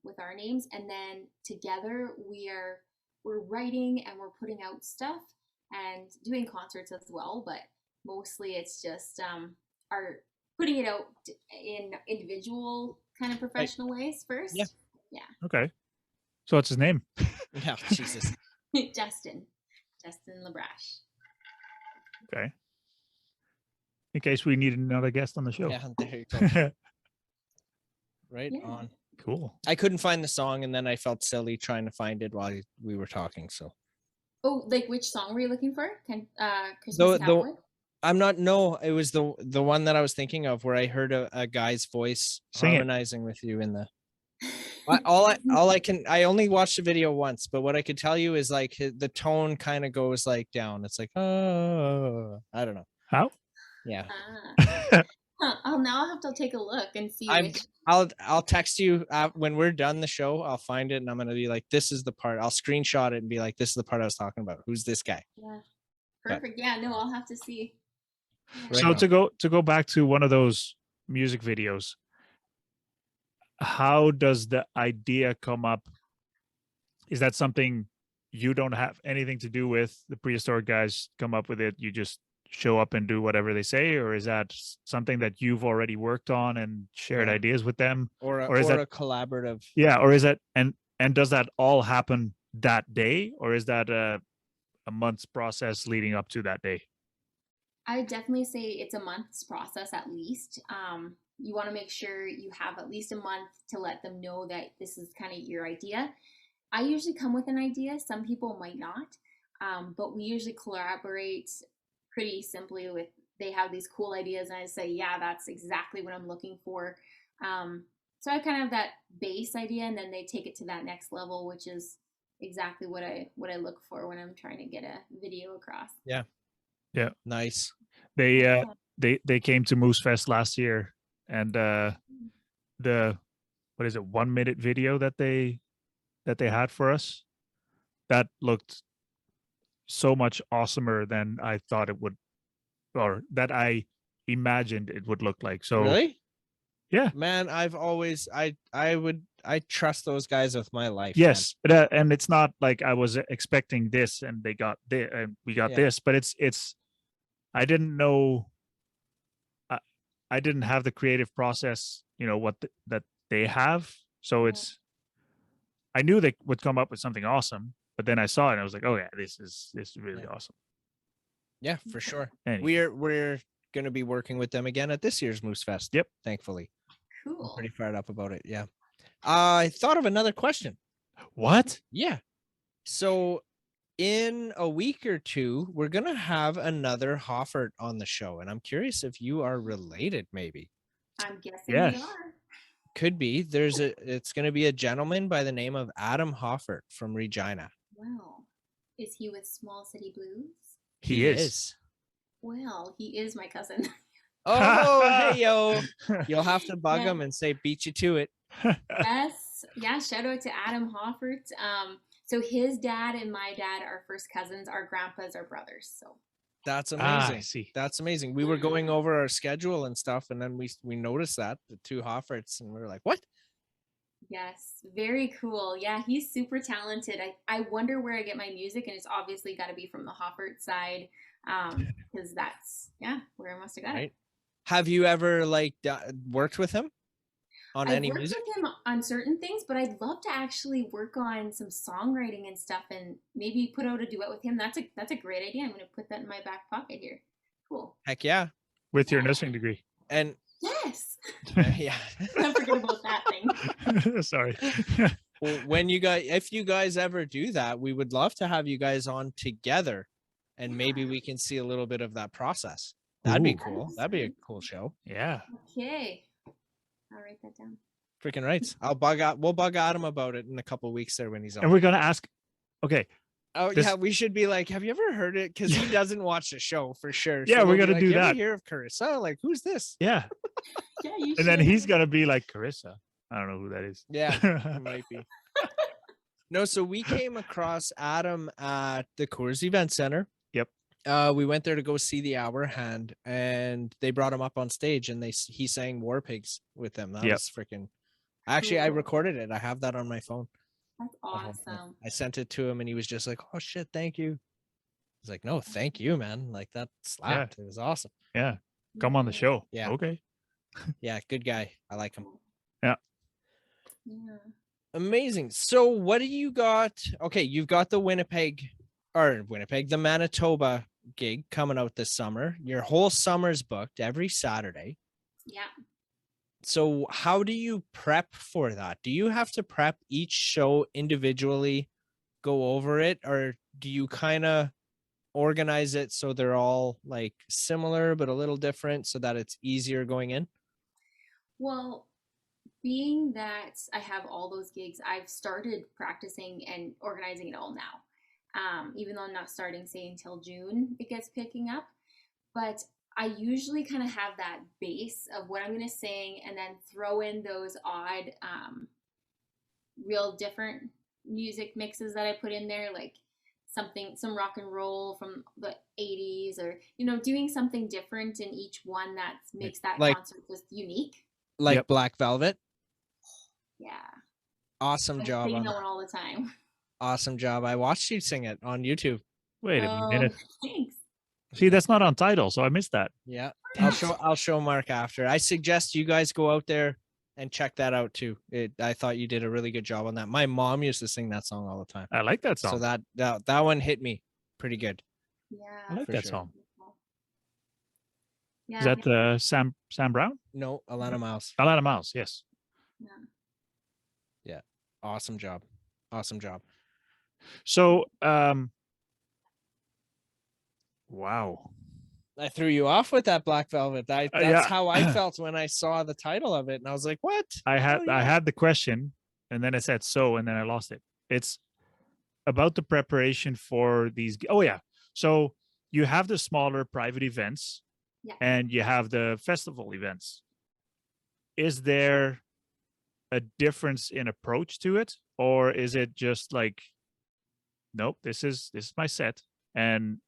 with our names, and then together we're writing and we're putting out stuff and doing concerts as well. But mostly it's just our putting it out in individual kind of professional ways first. Yeah. Yeah. Okay. So what's his name? Yeah. Jesus. Justin Labrash. Okay. In case we need another guest on the show. Yeah. There you go. Right Yeah. on. Cool. I couldn't find the song, and then I felt silly trying to find it while we were talking. So. Oh, like which song were you looking for? Christmas The Cowboy? I'm not. No, it was the one that I was thinking of, where I heard a guy's voice Sing it. harmonizing with you in the. I only watched the video once, but what I could tell you is like the tone kind of goes like down. It's like, oh, I don't know. How? Yeah. I'll now have to take a look and see which. I'll text you when we're done the show. I'll find it and I'm gonna be like, this is the part. I'll screenshot it and be like, this is the part I was talking about. Who's this guy? Yeah. Perfect. Yeah, no, I'll have to see. Right So on. to go back to one of those music videos, how does the idea come up? Is that something you don't have anything to do with? The prehistoric guys come up with it, you just show up and do whatever they say, or is that something that you've already worked on and shared Yeah. ideas with them? Or is that a collaborative? Yeah, or is that and does that all happen that day, or is that a month's process leading up to that day? I would definitely say it's a month's process at least. You want to make sure you have at least a month to let them know that this is kind of your idea. I usually come with an idea. Some people might not, but we usually collaborate pretty simply with. They have these cool ideas, and I say, yeah, that's exactly what I'm looking for. So I kind of have that base idea, and then they take it to that next level, which is exactly what I look for when I'm trying to get a video across. Yeah. Yeah. Nice. They came to Moose Fest last year, and the what is it, 1 minute video that they had for us, that looked so much awesomer than I thought it would, or that I imagined it would look like. So Really? Yeah. Man, I've always I trust those guys with my life. Yes, but and it's not like I was expecting this and they got this and we got this, but it's I didn't know, I didn't have the creative process, that they have. So I knew they would come up with something awesome, but then I saw it and I was like, oh yeah, this is really awesome. Yeah, for sure. Anyway. We're going to be working with them again at this year's Moose Fest. Yep. Thankfully. Cool. I'm pretty fired up about it. Yeah. I thought of another question. What? Yeah. So in a week or two, we're going to have another Hoffart on the show. And I'm curious if you are related, maybe. I'm guessing Yes. we are. Could be. It's going to be a gentleman by the name of Adam Hoffart from Regina. Wow. Is he with Small City Blues? He is. Well, he is my cousin. Oh, hey yo. You'll have to bug Yeah. him and say, beat you to it. Yes. Yeah. Shout out to Adam Hoffart. So his dad and my dad are first cousins. Our grandpas are brothers. So That's Ah, amazing. I see. That's amazing. We were going over our schedule and stuff, and then we noticed that the two Hoffarts, and we were like, what? yes, very cool. Yeah, he's super talented. I wonder where I get my music, and it's obviously got to be from the Hoffart side, because that's where I must have got it. Right. Have you ever like worked with him on I've any worked music? with him on certain things, but I'd love to actually work on some songwriting and stuff, and maybe put out a duet with him. That's a great idea. I'm going to put that in my back pocket here. Cool. Heck yeah. With your nursing degree. And Yes. yeah. Don't forget about that thing. Sorry. Well, if you guys ever do that, we would love to have you guys on together, and maybe we can see a little bit of that process. That'd be Ooh. cool. That'd be a cool show. Yeah. Okay. I'll write that down. Freaking rights. We'll bug Adam about it in a couple of weeks there when he's on. And we're gonna ask. Okay. Oh this- yeah, we should be like, have you ever heard it? Because he doesn't watch the show for sure. Yeah, we're we'll be gonna like, do "You ever that." hear of Karissa? Like, who's this? Yeah. Yeah, you And then should. he's gonna be like Karissa. I don't know who that is. Yeah, it might be. No, so we came across Adam at the Coors Event Center. Yep. We went there to go see the Hour Hand, and they brought him up on stage, and he sang War Pigs with them. That Yep. was freaking. Actually, I Cool. recorded it. I have that on my phone. That's the whole thing. awesome. I sent it to him, and he was just like, "Oh shit, thank you." He's like, "No, thank you, man. Like that slapped. It was awesome." Yeah. Come on the show. Yeah. Okay. Yeah, good guy. I like him. Yeah. Amazing. So what do you got? Okay, you've got the the Manitoba gig coming out this summer. Your whole summer's booked every Saturday. Yeah. So how do you prep for that? Do you have to prep each show individually, go over it, or do you kind of organize it so they're all like similar but a little different so that it's easier going in? Well, being that I have all those gigs, I've started practicing and organizing it all now. Even though I'm not starting, say, until June, it gets picking up. But I usually kind of have that base of what I'm going to sing and then throw in those odd, real different music mixes that I put in there, like some rock and roll from the 80s, or, doing something different in each one that makes that Like- concert just unique. Like Yep. Black Velvet. Yeah. Awesome I job sing on that that. one all the time. Awesome job. I watched you sing it on YouTube. Wait a Oh, minute. thanks. See, that's not on title, so I missed that. Yeah. I'll show Mark after. I suggest you guys go out there and check that out too. I thought you did a really good job on that. My mom used to sing that song all the time. I like that song. So that one hit me pretty good. Yeah. I like for that sure. song. Yeah. Is that Sam Brown? No, Alana Mouse. Alana Mouse, yes. Yeah. Awesome job. Awesome job. So wow. I threw you off with that Black Velvet. That's Yeah. how I felt when I saw the title of it. And I was like, what? I Hell yeah. had the question and then I said and then I lost it. It's about the preparation for these. Oh yeah. So you have the smaller private events Yeah. and you have the festival events. Is there a difference in approach to it, or is it just like, nope, this is my set? And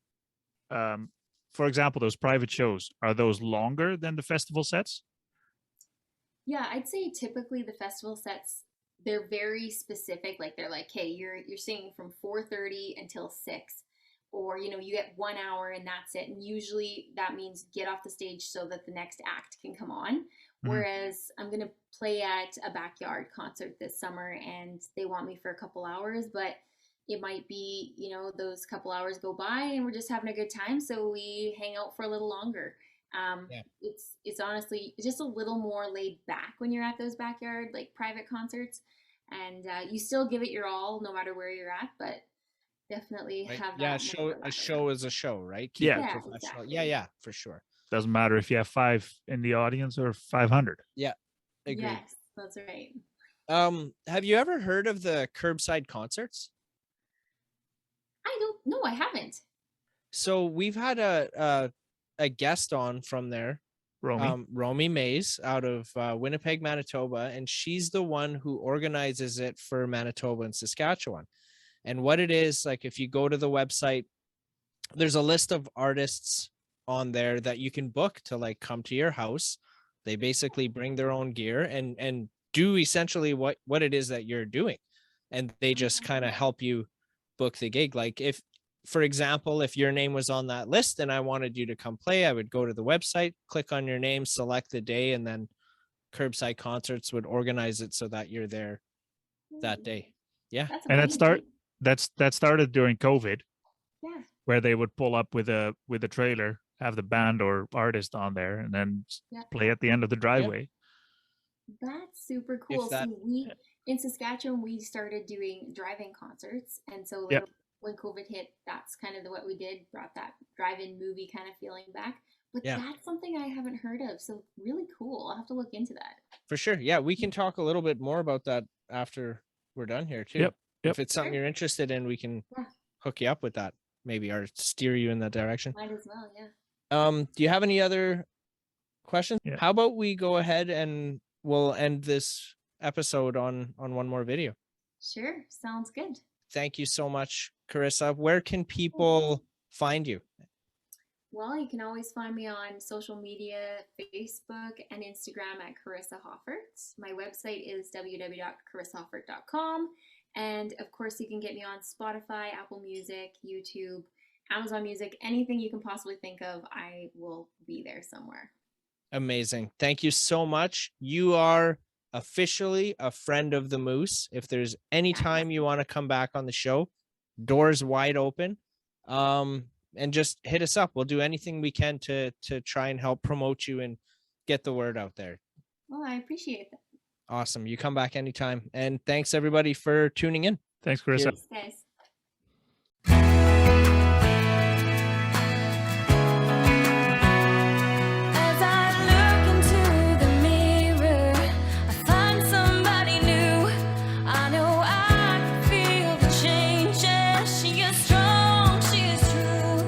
for example, those private shows, are those longer than the festival sets? Yeah, I'd say typically the festival sets, they're very specific. Like they're like, hey, you're singing from 4:30 until 6, or you get 1 hour and that's it. And usually that means get off the stage so that the next act can come on. Mhm. Whereas I'm gonna play at a backyard concert this summer and they want me for a couple hours, but it might be, those couple hours go by and we're just having a good time, so we hang out for a little longer. Yeah. It's honestly just a little more laid back when you're at those backyard, like private concerts, and you still give it your all no matter where you're at, but definitely Right? have Yeah, that more a show is a show, right? Keep Yeah. it Yeah, professional. exactly. Yeah, for sure. Doesn't matter if you have 5 in the audience or 500. Agreed. Yes, that's right. Have you ever heard of the Curbside Concerts? I don't know. I haven't. So we've had a guest on from there, Romy Mays out of Winnipeg, Manitoba, and she's the one who organizes it for Manitoba and Saskatchewan. And what it is, like, if you go to the website, there's a list of artists on there that you can book to like come to your house. They basically bring their own gear and do essentially what it is that you're doing, and they just kind of help you book the gig. Like, if, for example, if your name was on that list and I wanted you to come play, I would go to the website, click on your name, select the day, and then Curbside Concerts would organize it so that you're there that day. Yeah. And that started during COVID, Yeah. where they would pull up with a trailer, have the band or artist on there, and then play at the end of the driveway. That's super cool. that- So we in Saskatchewan we started doing drive-in concerts, and so when COVID hit, that's kind of what we did, brought that drive-in movie kind of feeling back. But that's something I haven't heard of, so really cool. I'll have to look into that. For sure. Yeah, we can talk a little bit more about that after we're done here too. Yep. If it's something you're interested in, we can hook you up with that, maybe, or steer you in that direction. Might as well, yeah. Do you have any other questions? Yeah. How about we go ahead and we'll end this episode on one more video. Sure, sounds good. Thank you so much, Karissa. Where can people find you? Well, you can always find me on social media, Facebook and Instagram at Karissa Hoffart. My website is www.karissahoffart.com. And of course, you can get me on Spotify, Apple Music, YouTube, Amazon Music, anything you can possibly think of, I will be there somewhere. Amazing. Thank you so much. You are officially a friend of the Moose. If there's any time you want to come back on the show, doors wide open. And just hit us up. We'll do anything we can to try and help promote you and get the word out there. Well, I appreciate that. Awesome. You come back anytime. And thanks everybody for tuning in. Thanks, Karissa. Thanks, guys. As I look into the mirror, I find somebody new. I know I can feel the changes. She is strong, she is true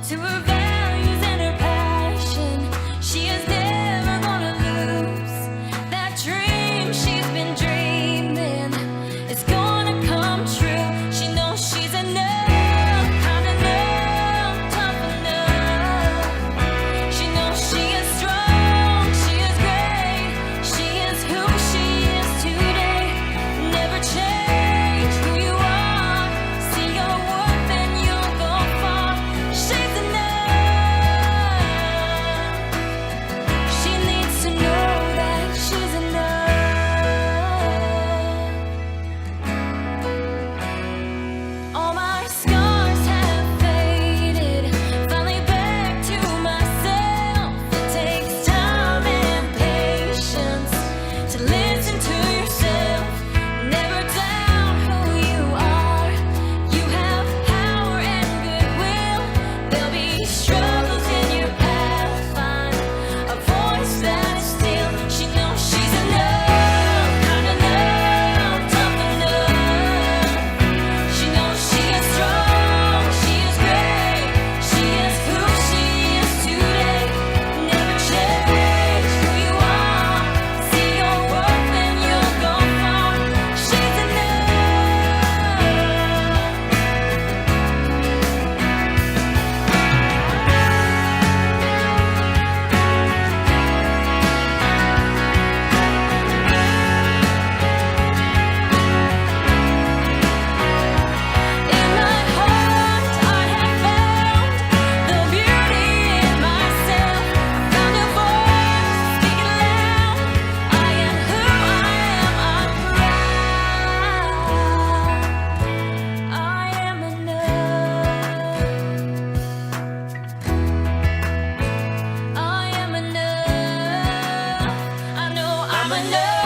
to her values and her passion. She is never gonna lose that dream she's been dreaming. It's gonna come true. She knows she's enough, kind enough, tough enough. She knows she is strong, she is great. She is who she is today. Never change who you are. See your worth and you'll go far. She's enough. She needs to know that she's enough. All my scars have faded. Finally back to myself. It takes time and patience to listen to yourself. Never doubt who you are. You have power and goodwill. There'll be struggles in your path. Find a voice that's still. She knows she's enough, kind enough, tough enough. She knows she is strong, she is great. She is who she is today. Never change who you are. See your worth and you'll go far. She's enough. In my heart, I have found the beauty in myself. I found a voice speaking loud. I am who I am. I'm proud. I am enough. I am enough. I know I'm enough.